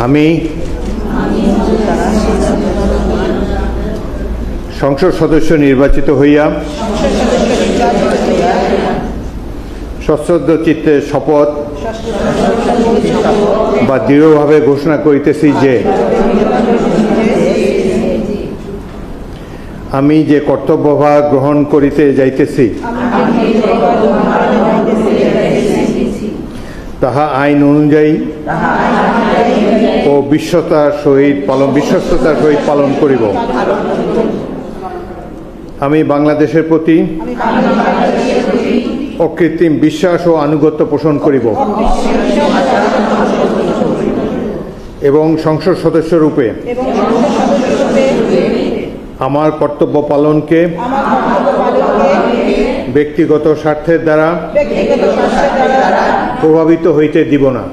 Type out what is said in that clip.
আমি সংসদ সদস্য নির্বাচিত হইয়া সশ্রদ্ধ চিত্তে শপথ বা দৃঢ়ভাবে ঘোষণা করিতেছি যে আমি যে কর্তব্যভার গ্রহণ করিতে যাইতেছি তাহা আইন অনুযায়ী ও বিশ্বস্ততার সহিত পালন করিব। আমি বাংলাদেশের প্রতি অকৃত্রিম বিশ্বাস ও আনুগত্য পোষণ করিব এবং সংসদ সদস্য রূপে আমার কর্তব্য পালনকে ব্যক্তিগত স্বার্থের দ্বারা প্রভাবিত হইতে দিব না।